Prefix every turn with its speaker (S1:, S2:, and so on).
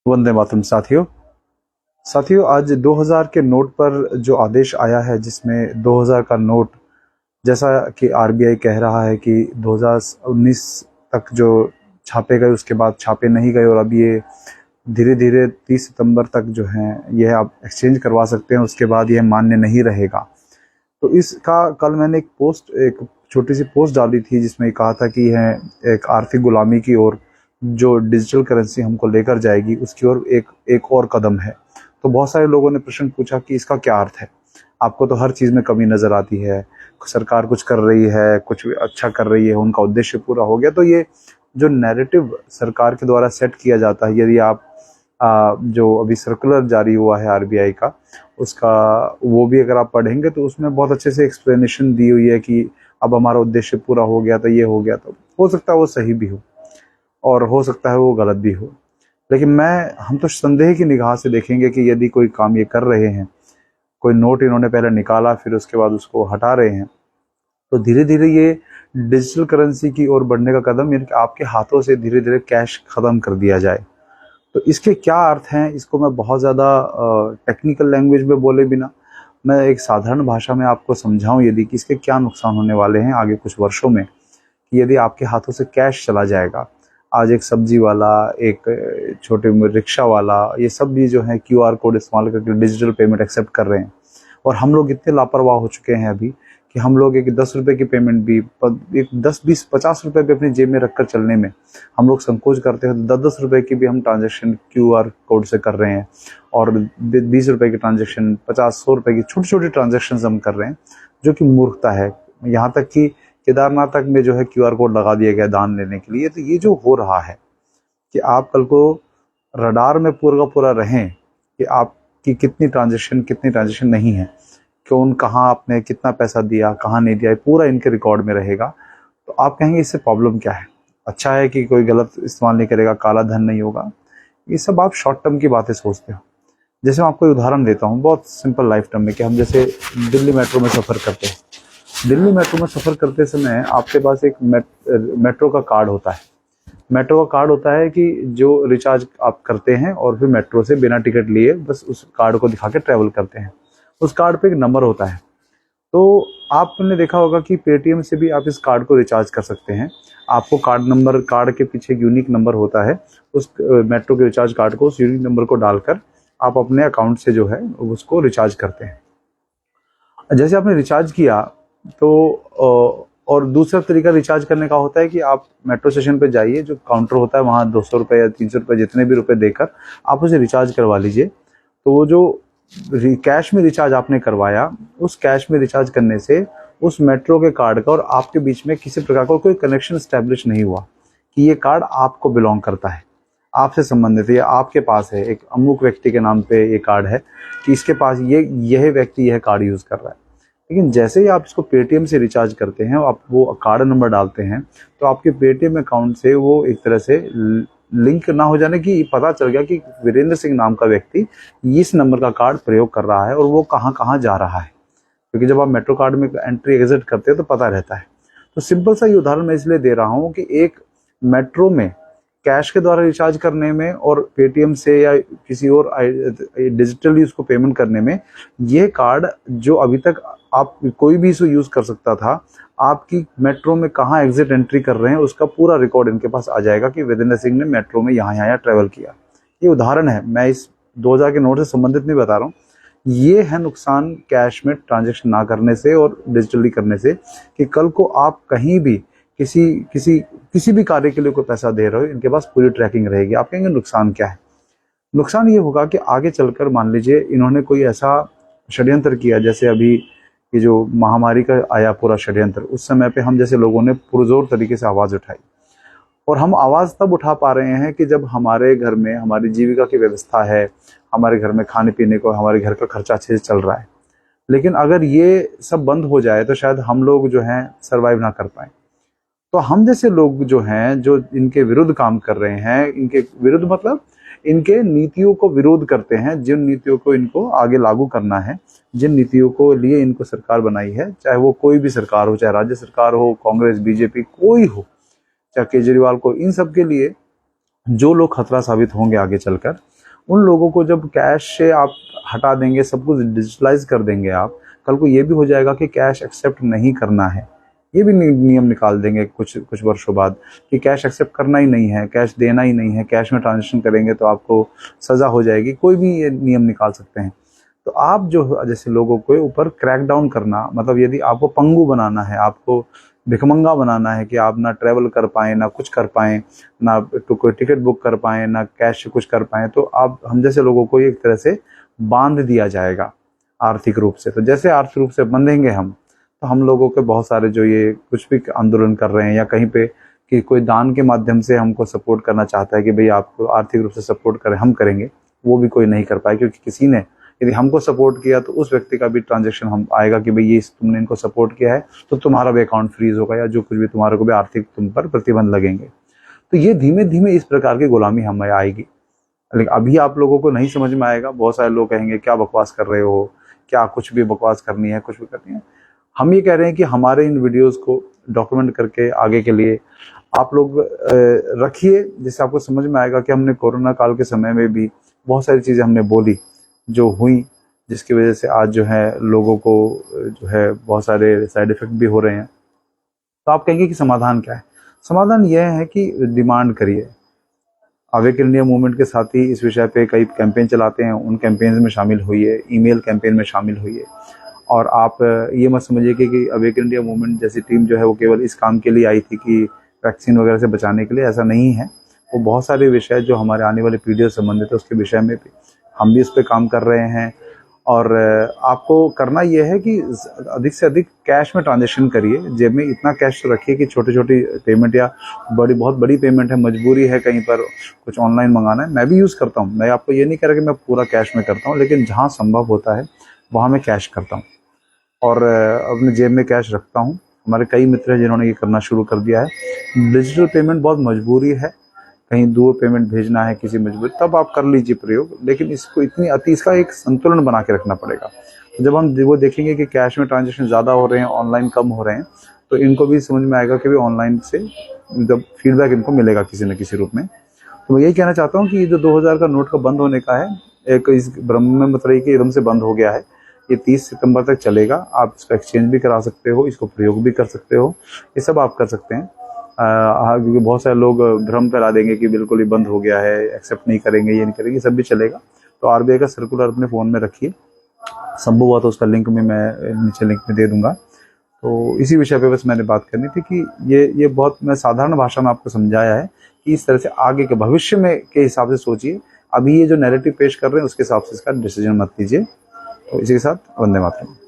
S1: वंदे मातरम। साथियों आज 2000 के नोट पर जो आदेश आया है, जिसमें 2000 का नोट, जैसा कि आरबीआई कह रहा है कि 2019 तक जो छापे गए उसके बाद छापे नहीं गए, और अब ये धीरे धीरे 30 सितंबर तक जो है यह आप एक्सचेंज करवा सकते हैं, उसके बाद यह मान्य नहीं रहेगा। तो इसका कल मैंने एक छोटी सी पोस्ट डाली थी, जिसमें कहा था कि यह एक आर्थिक गुलामी की ओर, जो डिजिटल करेंसी हमको लेकर जाएगी, उसकी ओर एक और कदम है। तो बहुत सारे लोगों ने प्रश्न पूछा कि इसका क्या अर्थ है। आपको तो हर चीज़ में कमी नज़र आती है, सरकार कुछ कर रही है, कुछ अच्छा कर रही है, उनका उद्देश्य पूरा हो गया। तो ये जो नैरेटिव सरकार के द्वारा सेट किया जाता है, यदि आप जो अभी सर्कुलर जारी हुआ है आरबीआई का, उसका वो भी अगर आप पढ़ेंगे तो उसमें बहुत अच्छे से एक्सप्लेनेशन दी हुई है कि अब हमारा उद्देश्य पूरा हो गया, तो ये हो गया। तो हो सकता है वो सही भी हो और हो सकता है वो गलत भी हो, लेकिन हम तो संदेह की निगाह से देखेंगे कि यदि कोई काम ये कर रहे हैं, कोई नोट इन्होंने पहले निकाला फिर उसके बाद उसको हटा रहे हैं, तो धीरे धीरे ये डिजिटल करेंसी की ओर बढ़ने का कदम, यानी कि आपके हाथों से धीरे धीरे कैश खत्म कर दिया जाए। तो इसके क्या अर्थ हैं, इसको मैं बहुत ज़्यादा टेक्निकल लैंग्वेज में बोले बिना मैं एक साधारण भाषा में आपको समझाऊं, यदि कि इसके क्या नुकसान होने वाले हैं आगे कुछ वर्षों में, कि यदि आपके हाथों से कैश चला जाएगा। आज एक सब्जी वाला, एक छोटे रिक्शा वाला, ये सब भी जो है क्यूआर कोड इस्तेमाल करके डिजिटल पेमेंट एक्सेप्ट कर रहे हैं। और हम लोग इतने लापरवाह हो चुके हैं अभी कि हम लोग एक 10 रुपए की पेमेंट भी, एक 10, 20, 50 रुपए भी अपनी जेब में रखकर चलने में हम लोग संकोच करते हैं। तो 10-10 रुपए की भी हम ट्रांजेक्शन क्यूआर कोड से कर रहे हैं, और 20 रुपए की ट्रांजेक्शन, 50-100 रुपए की छोटी छोटी ट्रांजेक्शन हम कर रहे हैं, जो कि मूर्खता है। यहाँ तक कि केदारनाथ तक में जो है क्यूआर कोड लगा दिया गया दान लेने के लिए। तो ये जो हो रहा है कि आप कल को रडार में पूरा का पूरा रहें कि आपकी कितनी ट्रांजेक्शन नहीं है, कौन कहाँ आपने कितना पैसा दिया, कहाँ नहीं दिया, पूरा इनके रिकॉर्ड में रहेगा। तो आप कहेंगे इससे प्रॉब्लम क्या है? अच्छा है कि कोई गलत इस्तेमाल नहीं करेगा, काला धन नहीं होगा। ये सब आप शॉर्ट टर्म की बातें सोचते हो। जैसे मैं आपको उदाहरण देता हूँ बहुत सिंपल लाइफ टर्म में, कि हम जैसे दिल्ली मेट्रो में सफ़र करते हैं। दिल्ली मेट्रो में सफ़र करते समय आपके पास एक मेट्रो का कार्ड होता है। मेट्रो का कार्ड होता है कि जो रिचार्ज आप करते हैं और फिर मेट्रो से बिना टिकट लिए बस उस कार्ड को दिखा के ट्रैवल करते हैं। उस कार्ड पे एक नंबर होता है। तो आपने देखा होगा कि पेटीएम से भी आप इस कार्ड को रिचार्ज कर सकते हैं। आपको कार्ड के पीछे एक यूनिक नंबर होता है। उस मेट्रो के रिचार्ज कार्ड को, उस यूनिक नंबर को डालकर आप अपने अकाउंट से जो है उसको रिचार्ज करते हैं। जैसे आपने रिचार्ज किया तो और दूसरा तरीका रिचार्ज करने का होता है कि आप मेट्रो स्टेशन पे जाइए, जो काउंटर होता है वहाँ 200 रुपये या 300 रुपये, जितने भी रुपए देकर आप उसे रिचार्ज करवा लीजिए। तो वो जो कैश में रिचार्ज आपने करवाया, उस कैश में रिचार्ज करने से उस मेट्रो के कार्ड का और आपके बीच में किसी प्रकार का कोई कनेक्शन स्टैब्लिश नहीं हुआ कि ये कार्ड आपको बिलोंग करता है, आपसे संबंधित है, या आपके पास है, एक अमुक व्यक्ति के नाम पे ये कार्ड है कि इसके पास यह व्यक्ति यह कार्ड यूज़ कर रहा है। लेकिन जैसे ही आप इसको पेटीएम से रिचार्ज करते हैं, आप वो कार्ड नंबर डालते हैं, तो आपके पेटीएम अकाउंट से वो एक तरह से लिंक ना हो जाने की पता चल गया कि वीरेंद्र सिंह नाम का व्यक्ति इस नंबर का कार्ड प्रयोग कर रहा है और वो कहाँ कहाँ जा रहा है। क्योंकि जब आप मेट्रो कार्ड में एंट्री एग्जिट करते हैं तो पता रहता है। तो सिंपल सा ये उदाहरण मैं इसलिए दे रहा हूँ कि एक मेट्रो में कैश के द्वारा रिचार्ज करने में और पेटीएम से या किसी और डिजिटली उसको पेमेंट करने में, ये कार्ड जो अभी तक आप कोई भी इसे यूज़ कर सकता था, आपकी मेट्रो में कहाँ एग्जिट एंट्री कर रहे हैं उसका पूरा रिकॉर्ड इनके पास आ जाएगा कि वीरेंद्र सिंह ने मेट्रो में यहाँ ट्रैवल किया। ये उदाहरण है, मैं इस 2000 के नोट से संबंधित नहीं बता रहा हूँ। ये है नुकसान कैश में ट्रांजेक्शन ना करने से और डिजिटली करने से, कि कल को आप कहीं भी किसी भी कार्य के लिए कोई पैसा दे रहे हो, इनके पास पूरी ट्रैकिंग रहेगी। आप कहेंगे नुकसान क्या है? नुकसान ये होगा कि आगे चलकर मान लीजिए इन्होंने कोई ऐसा षड्यंत्र किया, जैसे अभी ये जो महामारी का आया पूरा षड्यंत्र, उस समय पे हम जैसे लोगों ने पुरजोर तरीके से आवाज़ उठाई। और हम आवाज़ तब उठा पा रहे हैं कि जब हमारे घर में हमारी जीविका की व्यवस्था है, हमारे घर में खाने पीने को, हमारे घर का खर्चा अच्छे से चल रहा है। लेकिन अगर ये सब बंद हो जाए तो शायद हम लोग जो हैं सर्वाइव ना कर पाए। तो हम जैसे लोग जो हैं, जो इनके विरुद्ध काम कर रहे हैं, इनके विरुद्ध मतलब इनके नीतियों को विरोध करते हैं, जिन नीतियों को इनको आगे लागू करना है, जिन नीतियों को लिए इनको सरकार बनाई है, चाहे वो कोई भी सरकार हो, चाहे राज्य सरकार हो, कांग्रेस, बीजेपी, कोई हो, चाहे केजरीवाल को, इन सब के लिए जो लोग खतरा साबित होंगे आगे चलकर, उन लोगों को जब कैश से आप हटा देंगे, सब कुछ डिजिटलाइज कर देंगे आप, कल को ये भी हो जाएगा कि कैश एक्सेप्ट नहीं करना है, ये भी नियम निकाल देंगे कुछ कुछ वर्षों बाद कि कैश एक्सेप्ट करना ही नहीं है, कैश देना ही नहीं है, कैश में ट्रांजेक्शन करेंगे तो आपको सज़ा हो जाएगी, कोई भी ये नियम निकाल सकते हैं। तो आप जो जैसे लोगों के ऊपर क्रैकडाउन करना, मतलब यदि आपको पंगु बनाना है, आपको भिखमंगा बनाना है कि आप ना ट्रैवल कर पाएँ, ना कुछ कर पाएँ, ना तो कोई टिकट बुक कर पाएँ, ना कैश से कुछ कर पाएँ, तो आप हम जैसे लोगों को एक तरह से बांध दिया जाएगा आर्थिक रूप से। तो जैसे आर्थिक रूप से बंधेंगे हम, तो हम लोगों के बहुत सारे जो ये कुछ भी आंदोलन कर रहे हैं या कहीं पे कि कोई दान के माध्यम से हमको सपोर्ट करना चाहता है कि भाई आपको आर्थिक रूप से सपोर्ट करें, हम करेंगे, वो भी कोई नहीं कर पाए, क्योंकि किसी ने यदि हमको सपोर्ट किया तो उस व्यक्ति का भी ट्रांजैक्शन हम आएगा कि भाई ये तुमने इनको सपोर्ट किया है तो तुम्हारा भी अकाउंट फ्रीज होगा या जो कुछ भी तुम्हारे को भी आर्थिक तुम पर प्रतिबंध लगेंगे। तो ये धीमे धीमे इस प्रकार की गुलामी हमें आएगी, लेकिन अभी आप लोगों को नहीं समझ में आएगा। बहुत सारे लोग कहेंगे क्या बकवास कर रहे हो, क्या कुछ भी बकवास करनी है, कुछ भी करनी है। हम ये कह रहे हैं कि हमारे इन वीडियोस को डॉक्यूमेंट करके आगे के लिए आप लोग रखिए, जिससे आपको समझ में आएगा कि हमने कोरोना काल के समय में भी बहुत सारी चीज़ें हमने बोली जो हुई, जिसकी वजह से आज जो है लोगों को जो है बहुत सारे साइड इफ़ेक्ट भी हो रहे हैं। तो आप कहेंगे कि समाधान क्या है? समाधान यह है कि डिमांड करिए। अवेक इंडिया मूवमेंट के साथ ही इस विषय पे कई कैंपेन चलाते हैं, उन कैंपेन्स में शामिल होइए, ईमेल कैंपेन में शामिल होइए। और आप ये मत समझिए कि अवेक इंडिया मूवमेंट जैसी टीम जो है वो केवल इस काम के लिए आई थी कि वैक्सीन वगैरह से बचाने के लिए, ऐसा नहीं है। वो बहुत सारे विषय जो हमारे आने वाली पीढ़ियों से संबंधित है उसके विषय में भी हम भी इस पर काम कर रहे हैं। और आपको करना ये है कि अधिक से अधिक कैश में ट्रांजेक्शन करिए, जेब में इतना कैश रखिए कि छोटी छोटी पेमेंट या बहुत बड़ी पेमेंट है, मजबूरी है कहीं पर कुछ ऑनलाइन मंगाना है, मैं भी यूज़ करता हूँ। मैं आपको ये नहीं कह रहा कि मैं पूरा कैश में करता हूँ, लेकिन जहाँ संभव होता है वहाँ मैं कैश करता हूँ और अपने जेब में कैश रखता हूँ। हमारे कई मित्र हैं जिन्होंने ये करना शुरू कर दिया है। डिजिटल पेमेंट बहुत मजबूरी है, कहीं दूर पेमेंट भेजना है किसी मजबूरी, तब आप कर लीजिए प्रयोग, लेकिन इसको इसका एक संतुलन बना के रखना पड़ेगा। जब हम वो देखेंगे कि कैश में ट्रांजेक्शन ज़्यादा हो रहे हैं, ऑनलाइन कम हो रहे हैं, तो इनको भी समझ में आएगा कि भाई ऑनलाइन से जब फीडबैक इनको मिलेगा किसी न किसी रूप में। तो मैं यही कहना चाहता हूँ कि ये जो 2000 का नोट का बंद होने का है, एक इस भ्रम में मत रहिए कि एकदम से बंद हो गया है। ये 30 सितंबर तक चलेगा। आप इसको एक्सचेंज भी करा सकते हो, इसको प्रयोग भी कर सकते हो, ये सब आप कर सकते हैं। क्योंकि बहुत सारे लोग भ्रम फैला देंगे कि बिल्कुल ही बंद हो गया है, एक्सेप्ट नहीं करेंगे, ये नहीं करेंगे, सब भी चलेगा। तो आरबीआई का सर्कुलर अपने फ़ोन में रखिए, संभव हुआ तो उसका लिंक में मैं नीचे लिंक में दे दूंगा। तो इसी विषय पे बस मैंने बात करनी थी कि ये बहुत मैं साधारण भाषा में आपको समझाया है कि इस तरह से आगे के भविष्य में के हिसाब से सोचिए। अभी ये जो नैरेटिव पेश कर रहे हैं उसके हिसाब से इसका डिसीजन मत लीजिए। तो इसी के साथ वंदे मातरम।